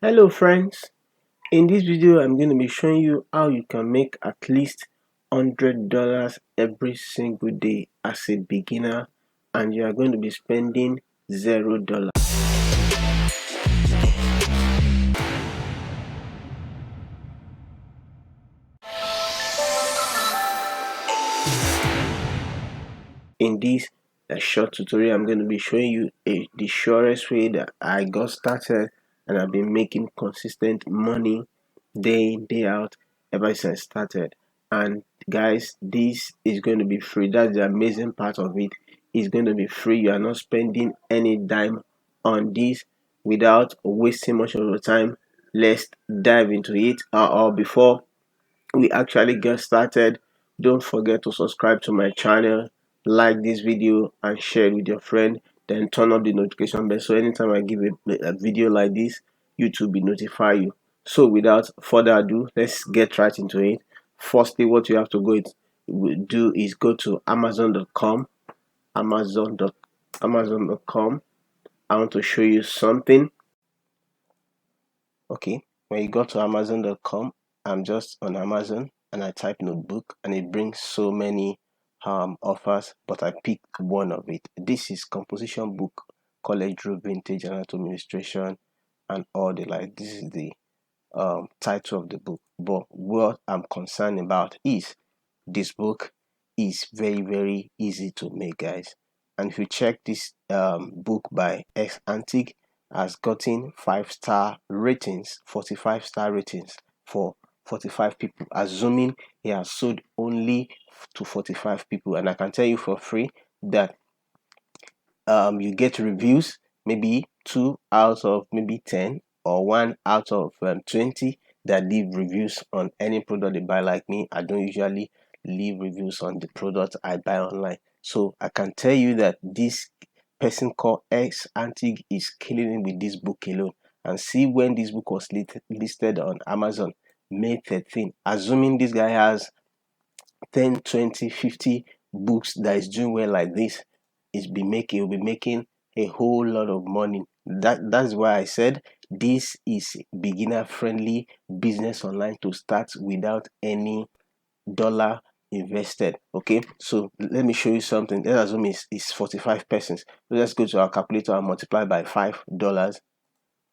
Hello friends, in this video I'm going to be showing you how you can make at least $100 every single day as a beginner, and you are going to be spending $0. In this short tutorial I'm going to be showing you the surest way that I got started, and I've been making consistent money day in day out ever since I started. And guys, this is going to be free. That's the amazing part of it. It's going to be free. You are not spending any dime on this. Without wasting much of your time, let's dive into it. Or before we actually get started, don't forget to subscribe to my channel, like this video and share it with your friend, then turn on the notification bell so anytime I give a video like this, YouTube will notify you. So without further ado, let's get right into it. Firstly, what you have to do is go to amazon.com. amazon.com. I want to show you something. Okay, when you go to amazon.com, I'm just on Amazon and I type notebook and it brings so many offers, but I picked one of it. This is composition book, college road vintage anatomy illustration and all the like. This is the title of the book, but what I'm concerned about is this book is very easy to make, guys. And if you check this book by X Antique, has gotten 5-star ratings, 45-star ratings for 45 people, assuming he has sold only to 45 people. And I can tell you for free that you get reviews, maybe 2 out of maybe 10 or 1 out of 20 that leave reviews on any product they buy. Like me, I don't usually leave reviews on the product I buy online. So I can tell you that this person called X Antique is killing it with this book alone. And see, when this book was listed on Amazon May 13, assuming this guy has 10, 20, 50 books that is doing well like this, he'll be making a whole lot of money. That's why I said this is beginner friendly business online to start without any dollar invested. Okay, so let me show you something. Let's assume it's 45 persons. So let's go to our calculator and multiply by $5.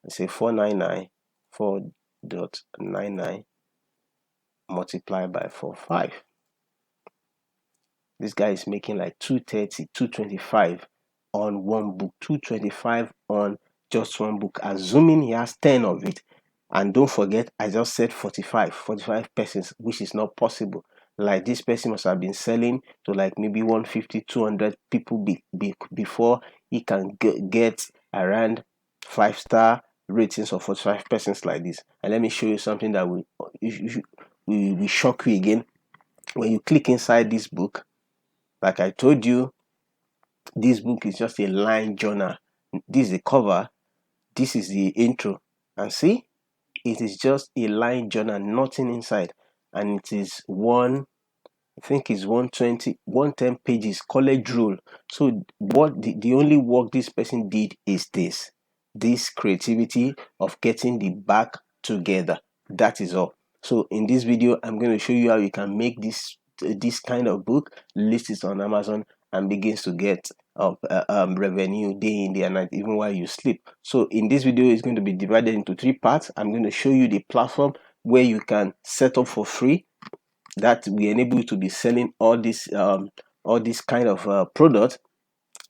Say 499, 4.99 multiply by 45. This guy is making like 230, 225 on one book, 225 on just one book, assuming he has 10 of it. And don't forget, I just said 45 persons, which is not possible. Like, this person must have been selling to like maybe 150, 200 people before he can get around 5-star ratings of 45 persons like this. And let me show you something that will shock you again. When you click inside this book, like I told you, this book is just a line journal. This is the cover, this is the intro, and see, it is just a line journal, nothing inside. And it is I think it's 120, 110 pages, college rule. So what the only work this person did is this creativity of getting the back together. That is all. So in this video, I'm going to show you how you can make this kind of book, list it on Amazon, and begins to get revenue day in day and night, even while you sleep. So in this video, it's going to be divided into 3 parts. I'm going to show you the platform where you can set up for free, that will enable you to be selling all this kind of product.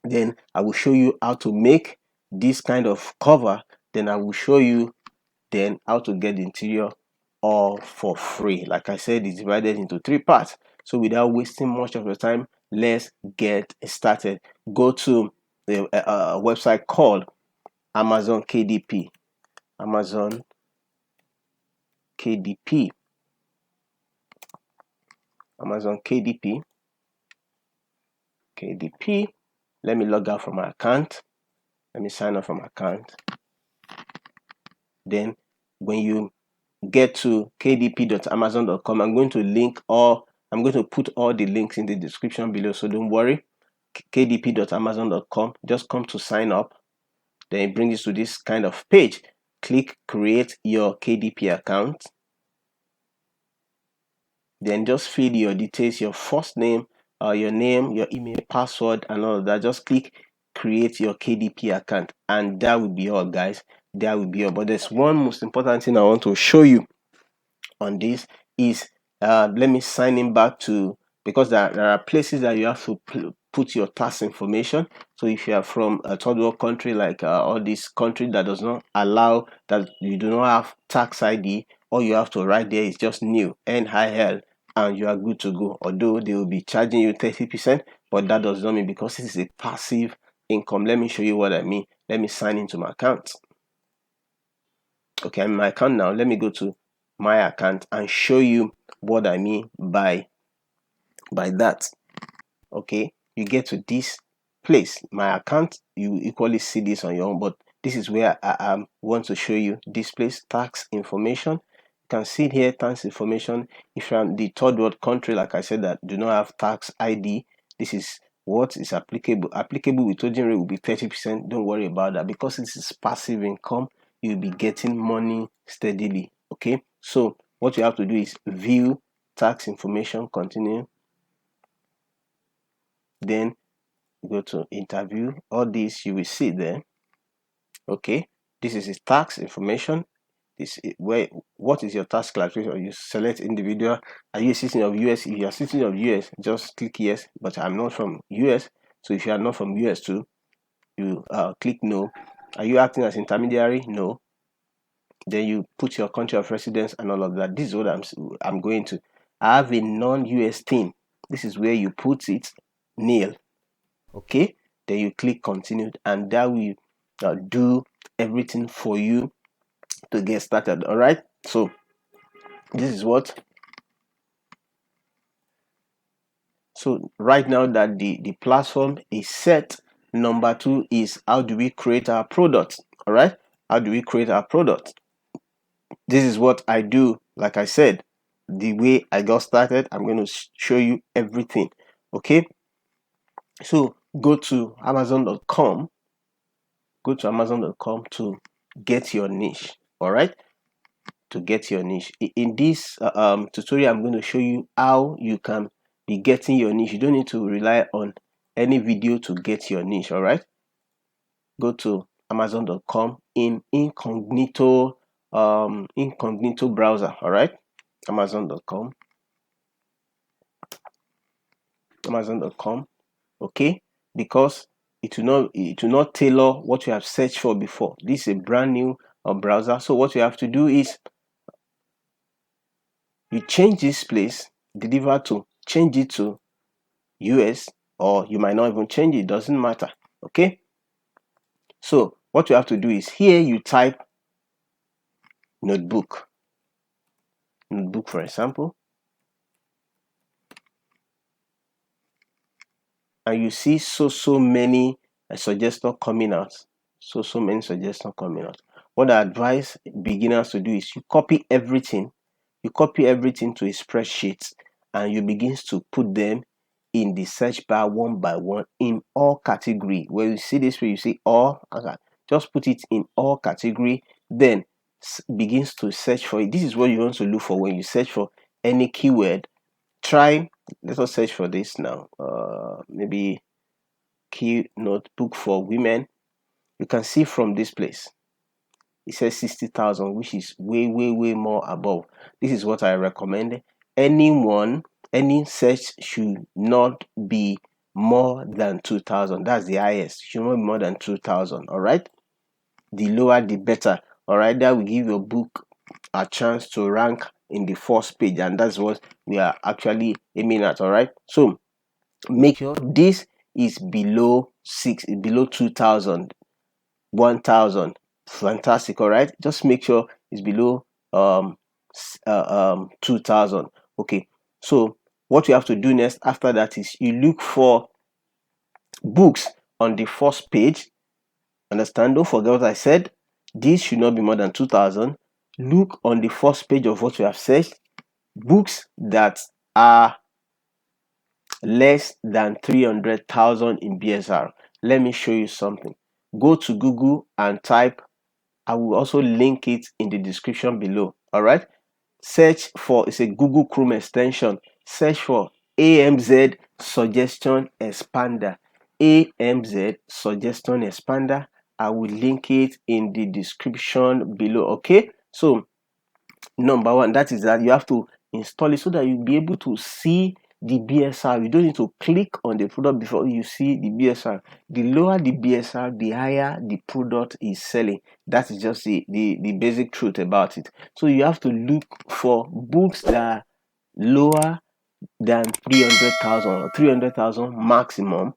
Then I will show you how to make this kind of cover. Then I will show you then how to get the interior all for free. Like I said, it's divided into 3 parts. So without wasting much of your time, let's get started. Go to the website called Amazon KDP. Amazon KDP. Amazon KDP. KDP. Let me log out from my account. Let me sign up from my account. Then when you get to kdp.amazon.com, I'm going to put all the links in the description below, so don't worry. kdp.amazon.com, just come to sign up. Then it brings you to this kind of page. click create your KDP account. Then just fill your details, your first name, your name, your email, password, and all of that. Just click create your KDP account, and that will be all, guys. That will be all. But there's one most important thing I want to show you on this is let me sign in back to, because there are places that you have to put your tax information. So if you are from a third world country, like all this country that does not allow, that you do not have tax ID, all you have to write there is just new NIL, and you are good to go. Although they will be charging you 30%, but that does not mean, because this is a passive income. Let me show you what I mean. Let me sign into my account. Okay, I'm in my account now. Let me go to my account and show you what I mean by that. Okay, you get to this place, my account. You equally see this on your own, but this is where I want to show you this place, tax information. You can see here, tax information. If you're in the third world country, like I said, that do not have tax ID, this is what is applicable. Applicable withholding rate will be 30%. Don't worry about that, because this is passive income. You'll be getting money steadily. Okay, so what you have to do is view tax information, continue, then go to interview. All this you will see there. Okay, this is his tax information. This is where, what is your tax classification? You select individual. Are you a citizen of US? If you are a citizen of US, just click yes. But I'm not from US, so if you are not from US too, you click no. Are you acting as intermediary? No. Then you put your country of residence and all of that. This is what I'm going to. I have a non-US team. This is where you put it, nil. Okay, then you click continue, and that will do everything for you to get started. All right, so this is what. So right now that the platform is set, number two is, how do we create our product? All right, how do we create our product? This is what I do. Like I said, the way I got started, I'm going to show you everything. Okay, so go to amazon.com. Go to amazon.com to get your niche. All right, to get your niche. In this tutorial, I'm going to show you how you can be getting your niche. You don't need to rely on any video to get your niche. All right, go to amazon.com in incognito browser. All right, amazon.com. Okay, because it will not tailor what you have searched for before. This is a brand new browser. So what you have to do is, you change this place, change it to US, or you might not even change it, doesn't matter. Okay, so what you have to do is, here you type notebook for example, and you see so many suggestions coming out. So many suggestions coming out. What I advise beginners to do is, you copy everything to a spreadsheet, and you begin to put them in the search bar one by one in all category. Where you see this, where you see all, okay, just put it in all category, then begins to search for it. This is what you want to look for when you search for any keyword. Let us search for this now. Maybe key notebook for women. You can see from this place, it says 60,000, which is way more above. This is what I recommend. Any search should not be more than 2,000. That's the highest. Should not be more than 2,000. All right, the lower the better. All right, that will give your book a chance to rank in the first page, and that's what we are actually aiming at. All right, so make sure this is below 2,000, 1,000. Fantastic. All right, just make sure it's below 2,000. Okay, so what you have to do next after that is, you look for books on the first page. Understand? Don't forget what I said. This should not be more than 2,000. Look on the first page of what you have searched. Books that are less than 300,000 in BSR. Let me show you something. Go to Google and type I will also link it in the description below. All right. Search for, it's a Google Chrome extension. Search for AMZ Suggestion Expander. AMZ Suggestion Expander. I will link it in the description below. Okay. So number one, that is that you have to install it so that you'll be able to see the BSR. You don't need to click on the product before you see the BSR. The lower the BSR, the higher the product is selling. That is just the basic truth about it. So you have to look for books that are lower than 300,000 or 300,000 maximum.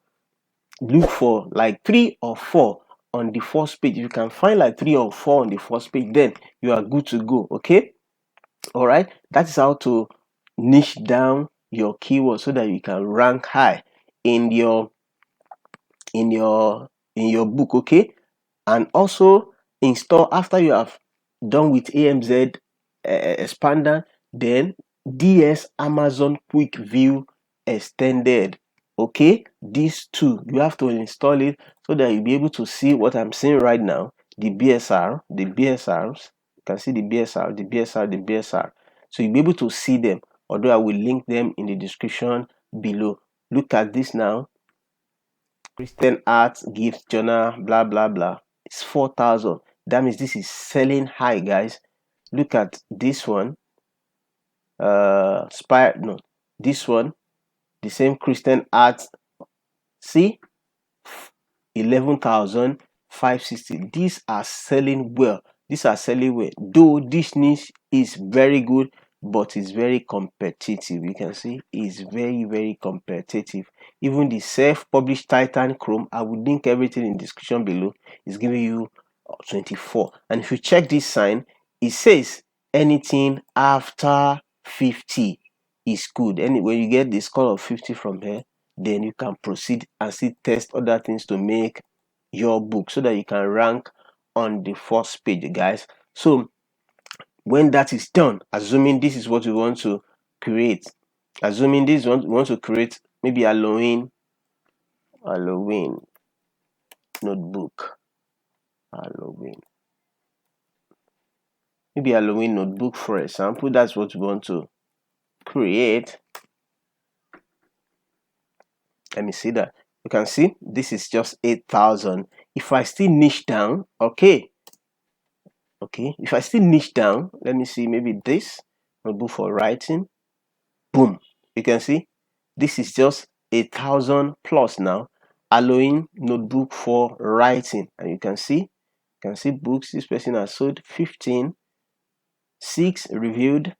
Look for like 3 or 4 on the first page. If you can find like 3 or 4 on the first page, then you are good to go. Okay. All right, that is how to niche down your keywords so that you can rank high in your book. Okay. And also install, after you have done with AMZ expander, then DS Amazon Quick View Extended. Okay, these two you have to install it so that you'll be able to see what I'm seeing right now, the BSR, the BSRs. You can see the BSR, the BSR, the BSR. So you'll be able to see them, although I will link them in the description below. Look at this now. Christian art, gift journal, blah blah blah. It's 4,000. That means this is selling high, guys. Look at this one. No, this one, the same Christian art. See, 11,560. These are selling well. These are selling well. Though this niche is very good, but it's very competitive. You can see it's very competitive. Even the self-published Titan Chrome, I will link everything in the description below, is giving you 24. And if you check this sign, it says anything after 50 is good. And when you get the score of 50 from here, then you can proceed and still test other things to make your book so that you can rank on the first page, guys. So when that is done, assuming this is what we want to create, assuming this one we want to create maybe Halloween notebook, maybe Halloween notebook, for example. That's what we want to create. Let me see that. You can see this is just 8,000. If I still niche down, okay, if I still niche down, let me see, maybe this notebook for writing. Boom, you can see this is just 1,000 plus now. Halloween notebook for writing, and you can see books. This person has sold 15, 6 reviewed.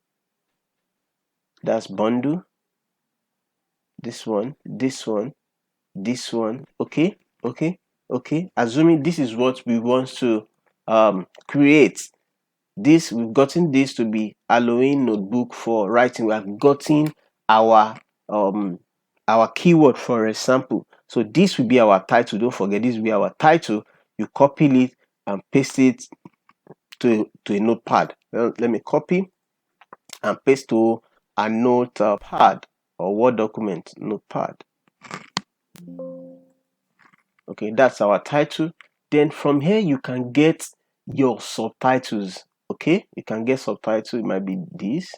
That's bundle. This one, this one, this one. Okay. Assuming this is what we want to create. This, we've gotten this to be Halloween notebook for writing. We have gotten our keyword, for example. So this will be our title. Don't forget, this will be our title. You copy it and paste it to a notepad. Well, let me copy and paste to a notepad or Word document notepad. Okay, that's our title. Then from here you can get your subtitles. Okay, you can get subtitles. It might be this.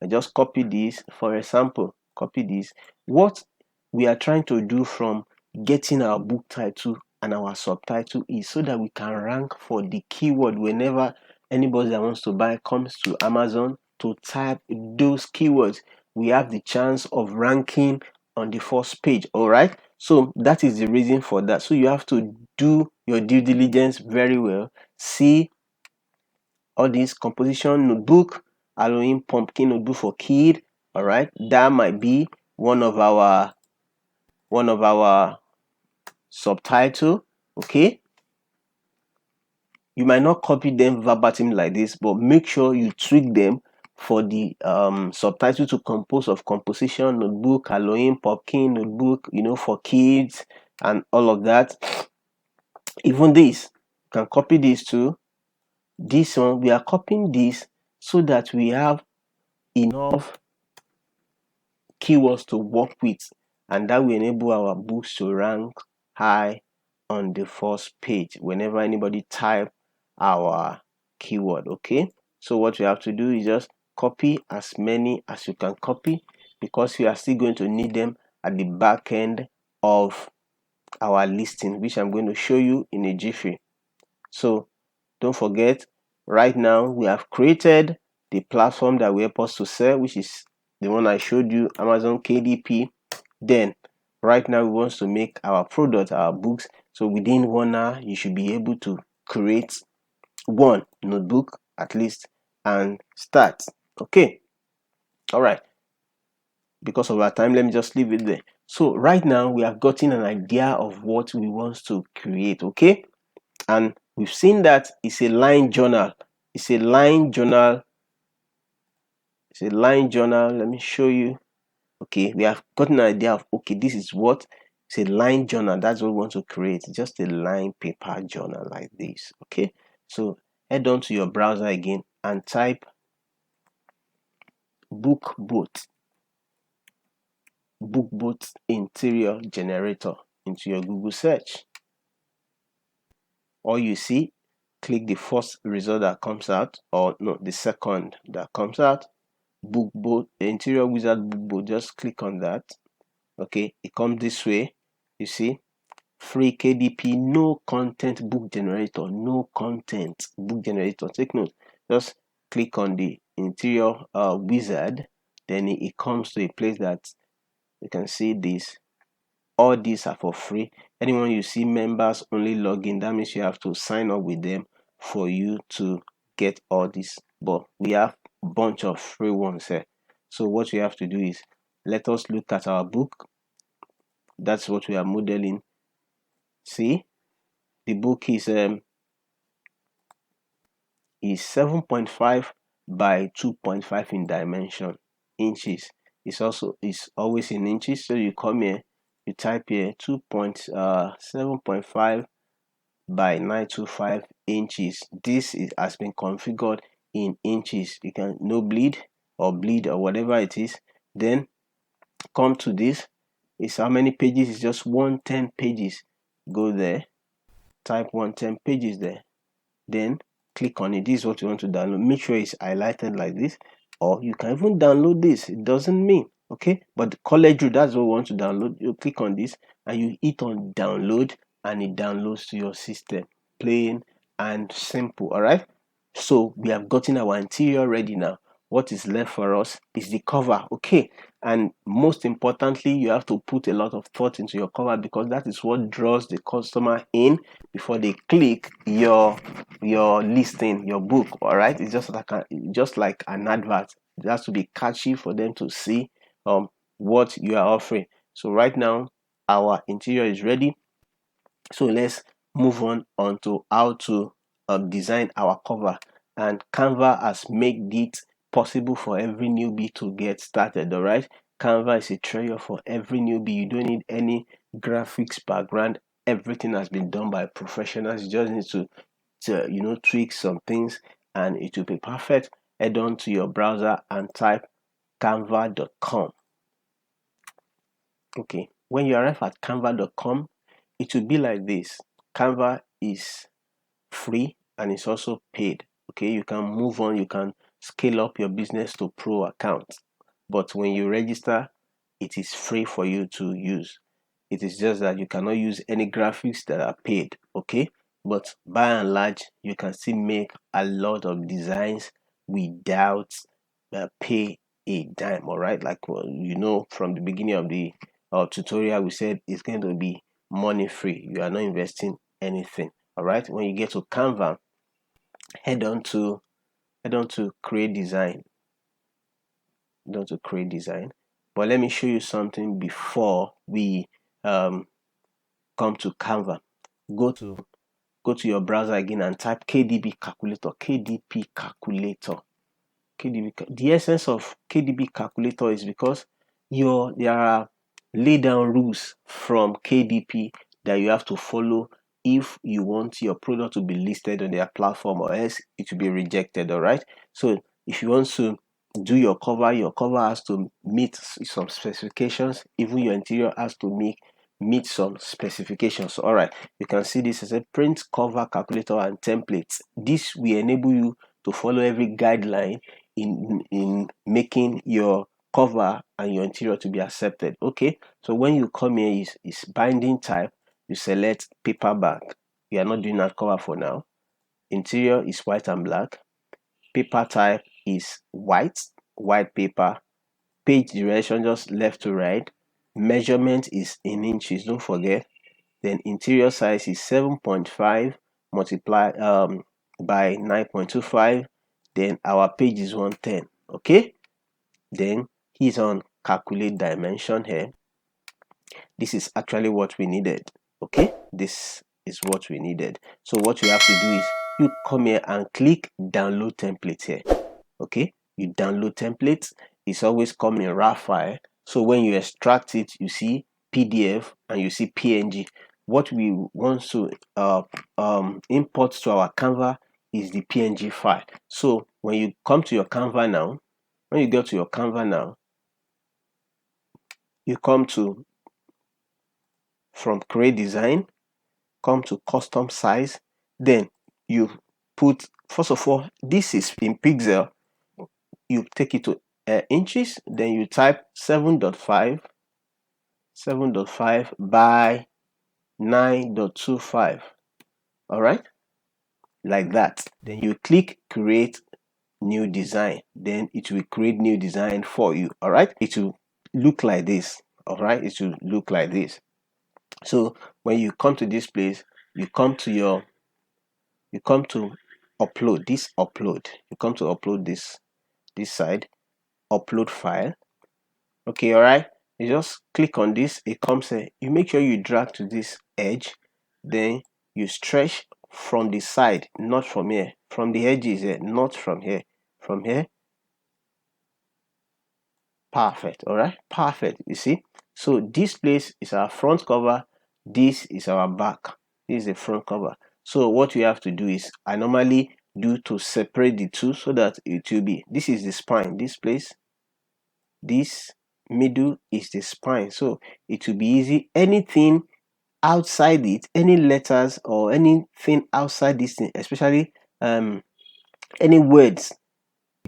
I just copy this, for example. Copy this. What we are trying to do from getting our book title and our subtitle is so that we can rank for the keyword whenever anybody that wants to buy comes to Amazon to type those keywords. We have the chance of ranking on the first page. All right, so that is the reason for that. So you have to do your due diligence very well. See all these composition notebook, Halloween pumpkin notebook for kid. All right, that might be one of our subtitle. Okay, you might not copy them verbatim like this, but make sure you tweak them for the subtitle to compose of composition notebook, Halloween pumpkin notebook, for kids and all of that. Even this, you can copy this too. This one, we are copying this so that we have enough keywords to work with, and that will enable our books to rank high on the first page whenever anybody type our keyword. Okay, so what you have to do is just copy as many as you can copy, because you are still going to need them at the back end of our listing, which I'm going to show you in a jiffy. So don't forget, right now we have created the platform that we're supposed to sell, which is the one I showed you, Amazon KDP. Then right now we want to make our product, our books. So within 1 hour you should be able to create one notebook at least and start. Okay, all right, because of our time, let me just leave it there. So right now we have gotten an idea of what we want to create. Okay, and we've seen that it's a line journal. It's a line journal. It's a line journal. Let me show you. Okay, we have gotten an idea of, okay, this is what it's a line journal. That's what we want to create. Just a line paper journal like this. Okay, so head on to your browser again and type bookboat interior generator into your Google search. Or you see, click the first result that comes out, or no, the second that comes out. Bookboat, interior wizard bookboat, just click on that. Okay, it comes this way. You see, free KDP, no content book generator, no content book generator. Take note, just click on the interior wizard, then it comes to a place that you can see this. All these are for free. Anyone you see members only login, that means you have to sign up with them for you to get all this. But we have a bunch of free ones here. So what we have to do is, let us look at our book. That's what we are modeling. See, the book is 7.5 by 2.5 in dimension, inches. It's also is always in inches. So you come here, you type here 7.5 by 925 inches. This has been configured in inches. You can no bleed or whatever it is. Then come to this. Is how many pages? It's just 110 pages. Go there, type 110 pages there, then click on it. This is what you want to download. Make sure it's highlighted like this, or you can even download this. It doesn't mean, okay, but the college rule, that's what we want to download. You click on this and you hit on download, and it downloads to your system. Plain and simple. All right, so we have gotten our interior ready. Now what is left for us is the cover. Okay, and most importantly, you have to put a lot of thought into your cover, because that is what draws the customer in before they click your listing, your book. All right, it's just like an advert. It has to be catchy for them to see what you are offering. So right now our interior is ready. So let's move on to how to design our cover. And Canva has made it possible for every newbie to get started. All right, Canva is a treasure for every newbie. You don't need any graphics background. Everything has been done by professionals. You just need to tweak some things and it will be perfect. Head on to your browser and type canva.com. Okay, when you arrive at canva.com, it will be like this. Canva is free and it's also paid. Okay, you can move on, you can scale up your business to pro account, but when you register, it is free for you to use. It is just that you cannot use any graphics that are paid. Okay, but by and large you can still make a lot of designs without pay a dime. All right, like, well, from the beginning of the tutorial, we said it's going to be money free. You are not investing anything. All right, when you get to Canva, head on to create design. But let me show you something before we come to Canva. Go to your browser again and type KDB calculator. The essence of KDB calculator is because there are laid down rules from KDP that you have to follow if you want your product to be listed on their platform, or else it will be rejected. All right, so if you want to do your cover has to meet some specifications. Even your interior has to meet some specifications. All right, you can see this as a print cover calculator and templates. This will enable you to follow every guideline in making your cover and your interior to be accepted. Okay, so when you come here is binding type, you select paperback. We are not doing that cover for now. Interior is white and black. Paper type is white paper. Page direction just left to right. Measurement is in inches, don't forget. Then interior size is 7.5 multiply by 9.25. Then our page is 110. Okay, then he's on calculate dimension here. This is actually what we needed. Okay, this is what we needed. So what you have to do is you come here and click download template here. Okay, you download templates. It's always come in raw file. So when you extract it, you see PDF and you see PNG. What we want to import to our Canva is the PNG file. So when you come to your Canva now, when you go to your Canva now, you come to from create design, come to custom size, then you put, first of all, this is in pixel, you take it to inches, then you type 7.5 by 9.25. all right, like that. Then you click create new design, then it will create new design for you. All right, it will look like this. All right, it will look like this. So when you come to this place, you come to upload this, you come to upload this side, upload file. Okay, all right, you just click on this, it comes here, you make sure you drag to this edge, then you stretch from the side, not from here, from the edges here, not from here, from here. Perfect. All right, perfect. You see, so this place is our front cover, this is our back, this is the front cover. So what you have to do is, I normally do to separate the two so that it will be, this is the spine, this place, this middle is the spine, so it will be easy. Anything outside it, any letters or anything outside this thing, especially any words,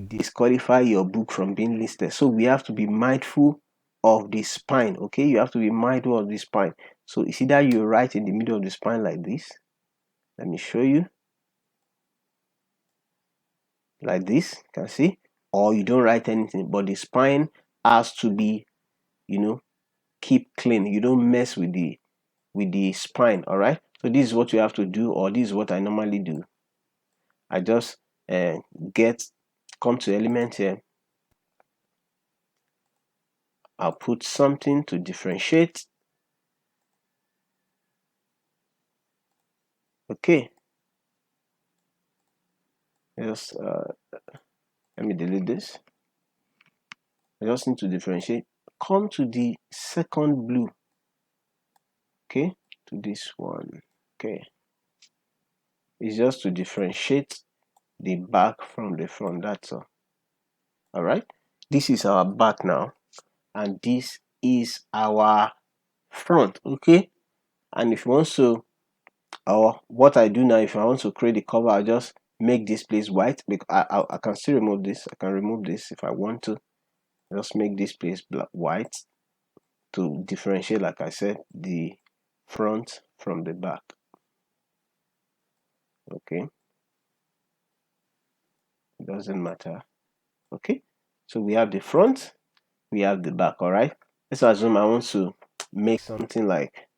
disqualify your book from being listed. So we have to be mindful of the spine. Okay, you have to be mindful of the spine. So it's either you write in the middle of the spine like this, let me show you, like this, you can see, or you don't write anything, but the spine has to be, keep clean. You don't mess with the spine. All right, so this is what you have to do, or this is what I normally do. I just come to element here, I'll put something to differentiate. Okay, just let me delete this. I just need to differentiate. Come to the second blue, okay, to this one. Okay, it's just to differentiate the back from the front, that's all. All right, this is our back now, and this is our front. Okay, and if you want to, or what I do now, if I want to create the cover, I just make this place white, because I can still remove this. I can remove this if I want to. Just make this place black, white, to differentiate, like I said, the front from the back. Okay, it doesn't matter. Okay, so we have the front, we have the back. All right, let's assume I want to make something like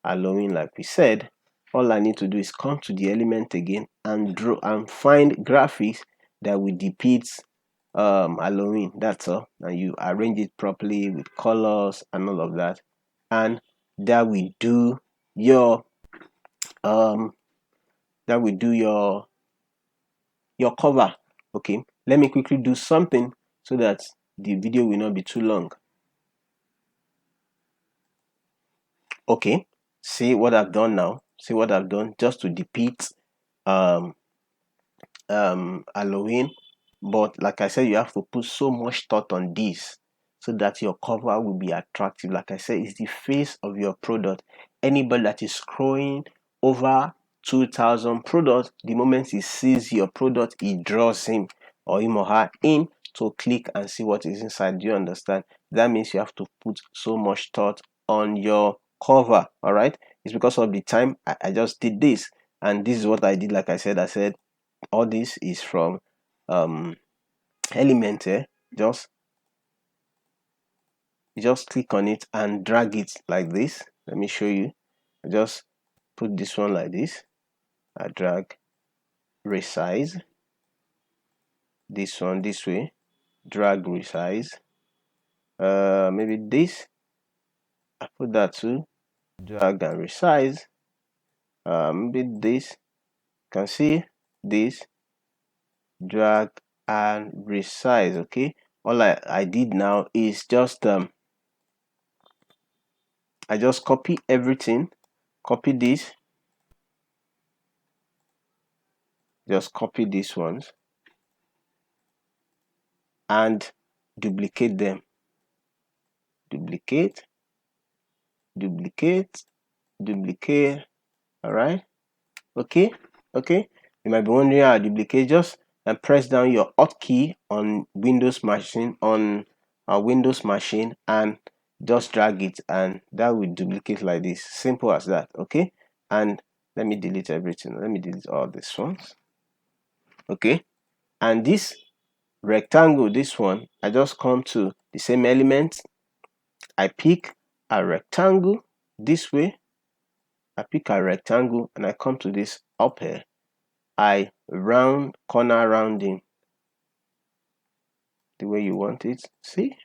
Halloween, like we said. All I need to do is come to the element again and draw and find graphics that will depict Halloween. That's all, and you arrange it properly with colors and all of that, and that will do your um that will do your cover. Okay, let me quickly do something so that the video will not be too long. Okay, see what I've done now, see what I've done just to depict um Halloween. But like I said, you have to put so much thought on this so that your cover will be attractive. Like I said, it's the face of your product. Anybody that is scrolling over 2,000 products, the moment he sees your product, it draws him or him or her in to click and see what is inside. Do you understand? That means you have to put so much thought on your cover. All right, it's because of the time I just did this, and this is what I did. Like I said all this is from element. Just click on it and drag it like this. Let me show you. I just put this one like this. I drag, resize this one this way, drag, resize. Maybe this, I put that too, drag and resize. Maybe this, you can see this, drag and resize. Okay, all I did now is just I just copy everything, copy this, just copy these ones and duplicate them. Duplicate, duplicate, duplicate. All right. Okay. You might be wondering how to duplicate. Just press down your hotkey on Windows machine and just drag it, and that will duplicate like this. Simple as that. Okay. And let me delete everything. Let me delete all these ones. Okay. And this rectangle, this one, I just come to the same element. I pick a rectangle this way. I pick a rectangle and I come to this up here. I round, corner rounding the way you want it. See,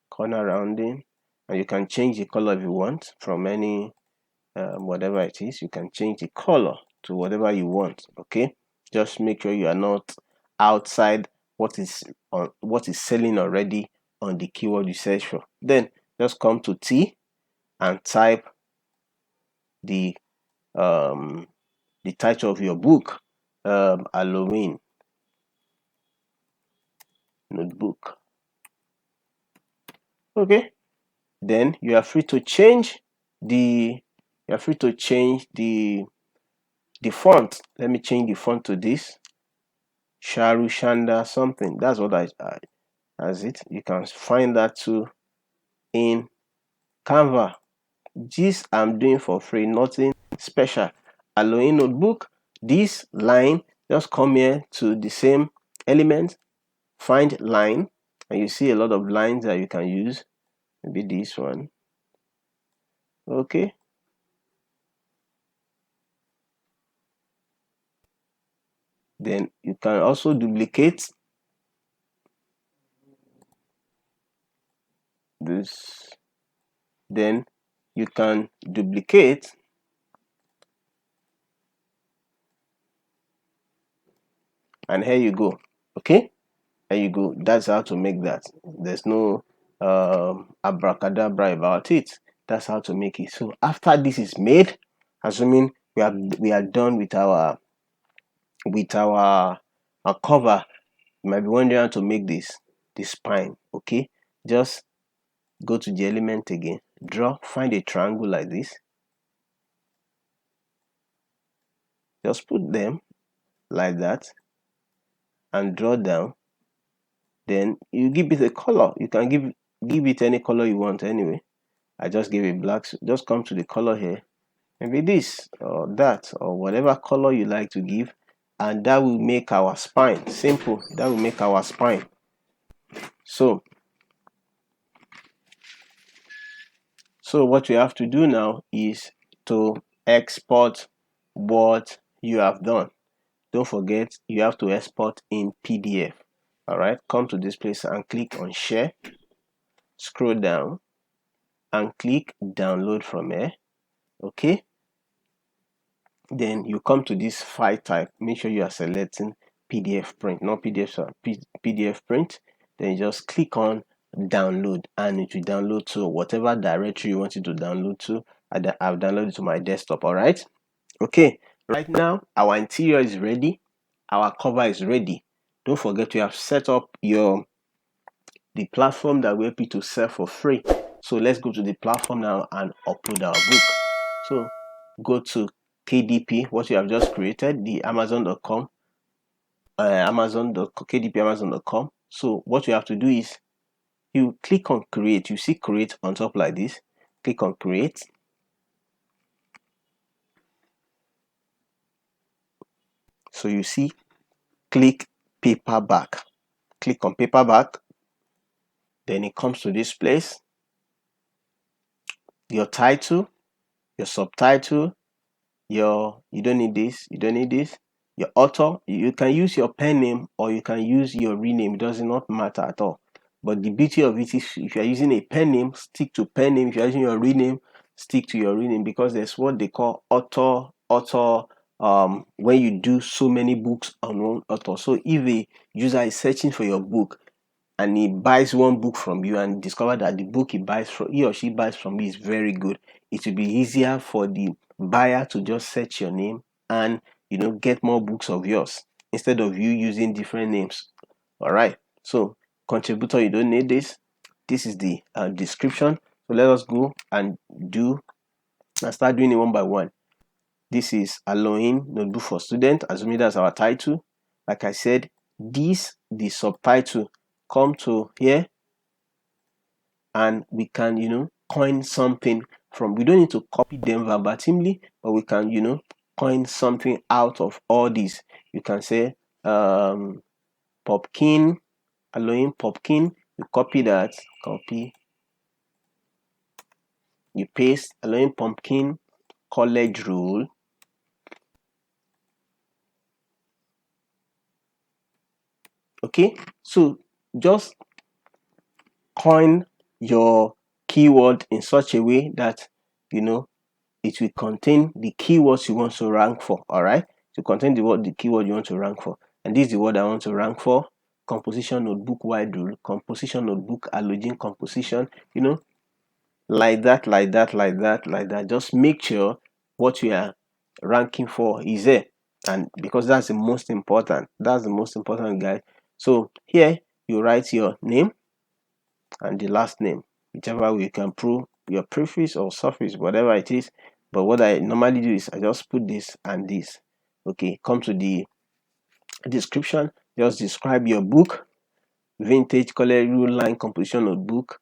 corner rounding, and you can change the color if you want from any whatever it is. You can change the color to whatever you want. Okay, just make sure you are not outside what is selling already on the keyword you search for. Then just come to T and type the title of your book, Halloween notebook. Okay, then you are free to change the font. Let me change the font to this Sharu Shanda something. That's what I as it. You can find that too in Canva. This I'm doing for free, nothing special. Halloween notebook. This line, just come here to the same element, find line, and you see a lot of lines that you can use. Maybe this one. Okay. Then you can also duplicate this. Then you can duplicate and here you go. Okay, there you go. That's how to make that. There's no abracadabra about it. That's how to make it. So after this is made, assuming we are done with our cover, you might be wondering how to make this spine. Okay, just go to the element again, draw, find a triangle like this, just put them like that and draw down. Then you give it a color. You can give it any color you want. Anyway, I just give it black. So just come to the color here, maybe this or that or whatever color you like to give, and that will make our spine. Simple. That will make our spine. So what you have to do now is to export what you have done. Don't forget, you have to export in PDF. All right, come to this place and click on share, scroll down and click download from here. Okay, then you come to this file type. Make sure you are selecting PDF print, not PDF print. Then you just click on download and it will download to whatever directory you want it to download to. I've downloaded to my desktop. All right. Okay, right now our interior is ready, our cover is ready. Don't forget to have set up your the platform that we're able to sell for free. So let's go to the platform now and upload our book. So go to KDP, what you have just created, the Amazon.com, KDP Amazon.com. So what you have to do is you click on create. You see create on top like this. Click on create. So you see click paperback. Click on paperback. Then it comes to this place. Your title, your subtitle, you don't need this, you don't need this. Your author, you can use your pen name or you can use your rename. It does not matter at all. But the beauty of it is if you are using a pen name, stick to pen name. If you are using your rename, stick to your rename, because there's what they call author when you do so many books on one author. So if a user is searching for your book and he buys one book from you and discover that the book he or she buys from you is very good, it will be easier for the buyer to just search your name and get more books of yours instead of you using different names. All right, so contributor, you don't need this. This is the description. So let us go and start doing it one by one. This is Aloin Notebook for Students, assuming that's our title. Like I said, the subtitle, come to here and we can coin something from. We don't need to copy them verbatimly, but we can coin something out of all these. You can say Popkin, Aloin Popkin. You copy that, copy, you paste Aloin Pumpkin college rule. Okay, so just coin your keyword in such a way that it will contain the keywords you want to rank for. All right, to contain the keyword you want to rank for. And this is the word I want to rank for: composition notebook wide rule, composition notebook allogen composition. Like that, like that, like that, like that. Just make sure what you are ranking for is there, and because that's the most important. That's the most important, guys. So here you write your name and the last name, whichever way you can prove your preface or suffix, whatever it is. But what I normally do is I just put this and this. Okay, come to the description. Just describe your book: vintage college rule line composition notebook,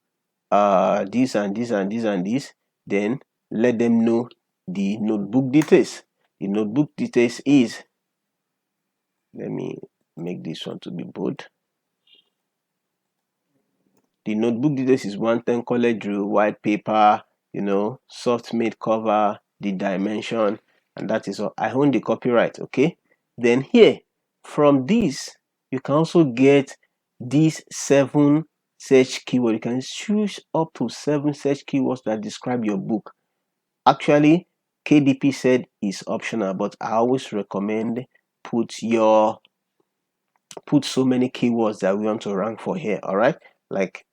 this and this and this and this. Then let them know the notebook details. The notebook details is, let me make this one to be bold. The notebook details is 110 college rule, white paper, soft made cover, the dimension, and that is all. I own the copyright. Okay, then here from this you can also get these 7 search keywords. You can choose up to 7 search keywords that describe your book. Actually, KDP said it's optional, but I always recommend put so many keywords that we want to rank for here. All right, like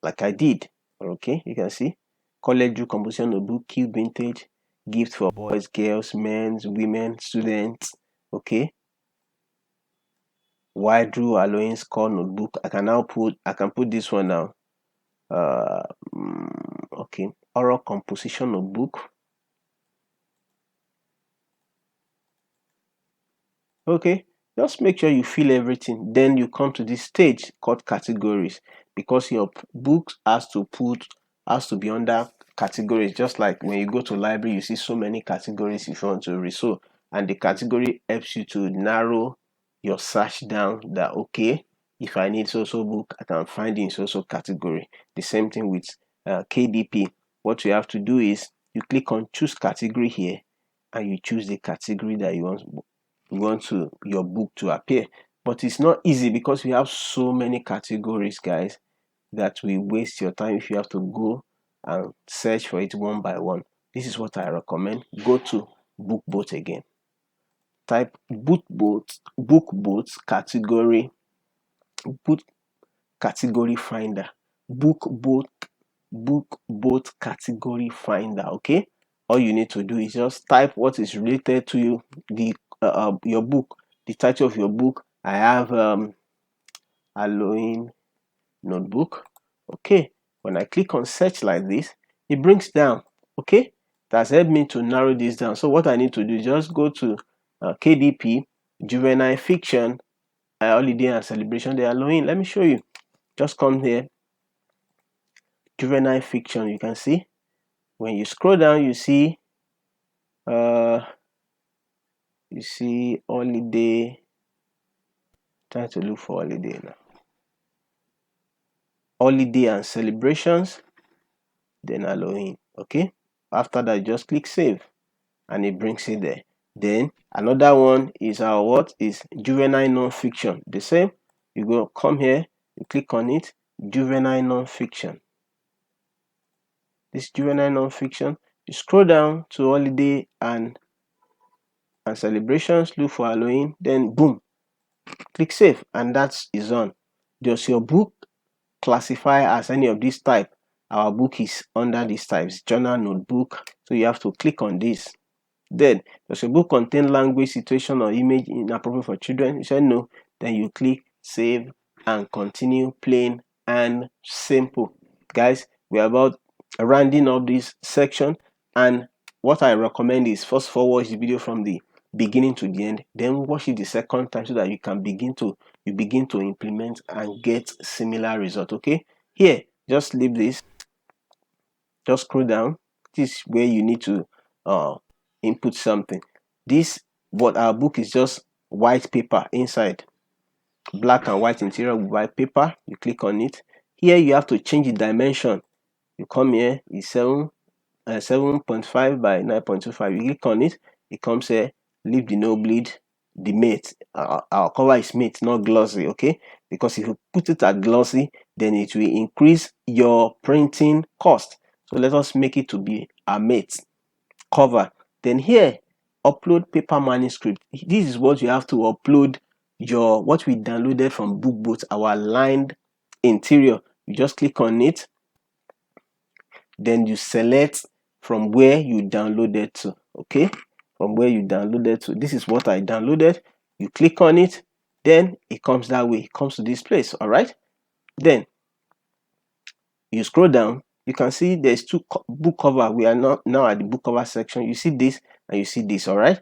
I did. Okay, you can see college rule composition notebook, cute vintage, gift for boys, girls, men, women, students. Okay, wide rule allowing score notebook. I can put this one now. Okay, oral composition notebook. Okay, just make sure you fill everything. Then you come to this stage called categories, because your book has to be under categories. Just like when you go to library, you see so many categories if you want to read. So, and the category helps you to narrow your search down that, okay, if I need so book, I can find in so category. The same thing with KDP. What you have to do is you click on choose category here, and you choose the category that you want your book to appear. But it's not easy because we have so many categories, guys, that will waste your time if you have to go and search for it one by one. This is what I recommend. Go to BookBoat again. Type BookBoat category, book category finder. BookBoat category finder. Okay, all you need to do is just type what is related to you, your book, the title of your book. I have Halloween notebook. Okay, when I click on search like this, it brings down. Okay, that's helped me to narrow this down. So what I need to do is just go to KDP, juvenile fiction, holiday and celebration, they are Halloween. Let me show you. Just come here, juvenile fiction. You can see when you scroll down, you see holiday. Trying to look for holiday now. Holiday and celebrations, then Halloween. Okay, after that, just click save and it brings it there. Then another one is our what is juvenile non-fiction. The same, you go come here, you click on it, juvenile non-fiction. This juvenile non-fiction, you scroll down to holiday and celebrations, look for Halloween, then boom, click save, and that is on. Does your book classify as any of these type? Our book is under these types: journal, notebook. So you have to click on this. Then, does your book contain language, situation, or image inappropriate for children? You say no. Then you click save and continue, plain and simple. Guys, we're about rounding up this section, and what I recommend is first of all watch the video from the beginning to the end, then watch it the second time so that you can begin to implement and get similar result. Okay, here just leave this, just scroll down. This is where you need to input something. This, but our book is just white paper inside, black and white interior with white paper. You click on it. Here you have to change the dimension. You come here, it's 7.5 by 9.25. You click on it, it comes here, leave the no bleed, the matte. Our cover is matte, not glossy. Okay, because if you put it at glossy, then it will increase your printing cost. So let us make it to be a matte cover. Then here, upload paper manuscript. This is what you have to upload, your what we downloaded from BookBoat, our lined interior. You just click on it, then you select from where you downloaded to. Okay, from where you downloaded to. This is what I downloaded. You click on it, then it comes that way. It comes to this place. All right, then you scroll down, you can see there's two book cover. We are not now at the book cover section. You see this and you see this. All right,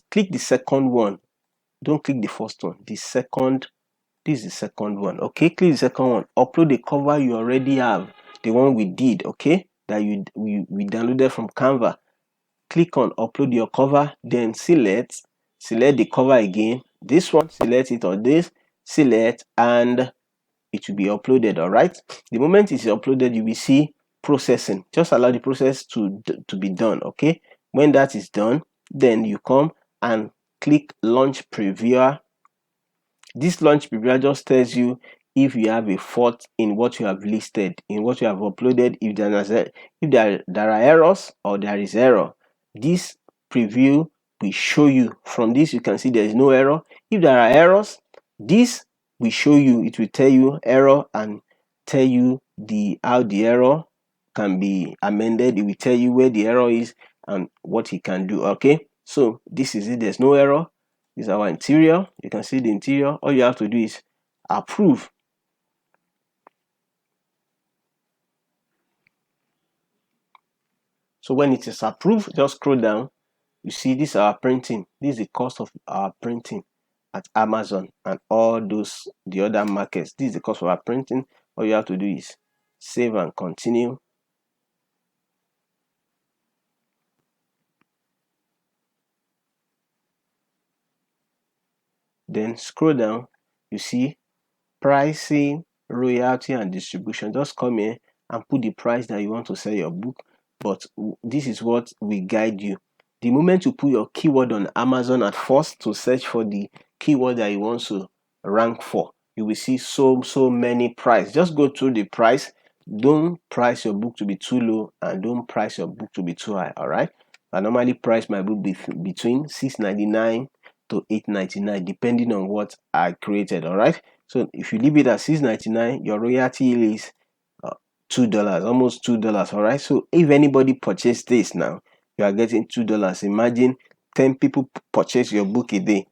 click the second one, don't click the first one, the second. This is the second one. Okay, click the second one, upload the cover you already have, the one we did, okay, that we downloaded from Canva. Click on upload your cover, then select the cover again, this one, select it, or this, select, and it will be uploaded. All right, the moment it's uploaded, you will see processing. Just allow the process to be done. Okay, when that is done, then you come and click launch previewer. This launch previewer just tells you if you have a fault in what you have listed, in what you have uploaded, if there are errors or there is error. This preview will show you. From this, you can see there is no error. If there are errors, this will show you. It will tell you error and tell you how the error can be amended. It will tell you where the error is and what it can do. Okay, so this is it. There's no error. This is our interior. You can see the interior. All you have to do is approve. So when it is approved, just scroll down. You see this is our printing. This is the cost of our printing at Amazon and all those the other markets. This is the cost of our printing. All you have to do is save and continue. Then scroll down. You see pricing, royalty, and distribution. Just come here and put the price that you want to sell your book. But this is what we guide you. The moment you put your keyword on Amazon at first to search for the keyword that you want to rank for, you will see so many price. Just go through the price. Don't price your book to be too low and don't price your book to be too high. All right, I normally price my book between $6.99 to $8.99 depending on what I created. All right, so if you leave it at $6.99, your royalty is $2, almost $2. All right, so if anybody purchase this now, you are getting $2. Imagine 10 people purchase your book a day,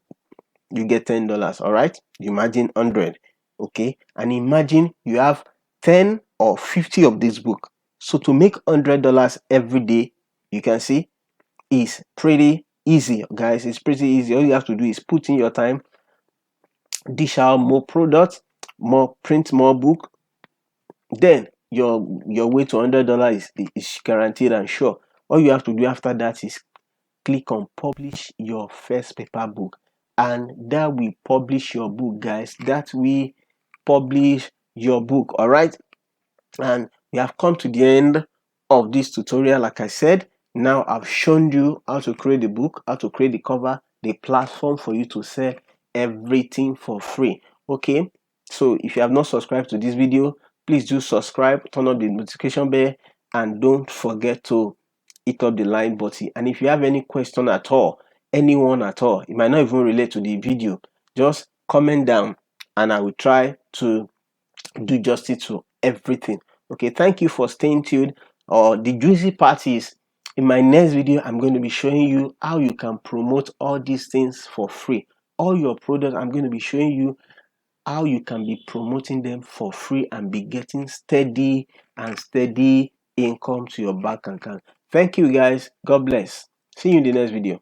you get $10. All right, imagine 100. Okay, and imagine you have 10 or 50 of this book. So to make $100 every day, you can see, is pretty easy, guys. It's pretty easy. All you have to do is put in your time, dish out more products, more print more book, then your way to $100 is guaranteed and sure. All you have to do after that is click on publish your first paper book, and that will publish your book, guys. That will publish your book. All right, and we have come to the end of this tutorial. Like I said, now I've shown you how to create the book, how to create the cover, the platform for you to sell everything for free. Okay, so if you have not subscribed to this video, please do subscribe, turn on the notification bell, and don't forget to hit up the like button. And if you have any question at all, anyone at all, it might not even relate to the video, just comment down and I will try to do justice to everything. Okay, thank you for staying tuned. The juicy part is, in my next video I'm going to be showing you how you can promote all these things for free. All your products, I'm going to be showing you how you can be promoting them for free and be getting steady income to your bank account. Thank you, guys. God bless. See you in the next video.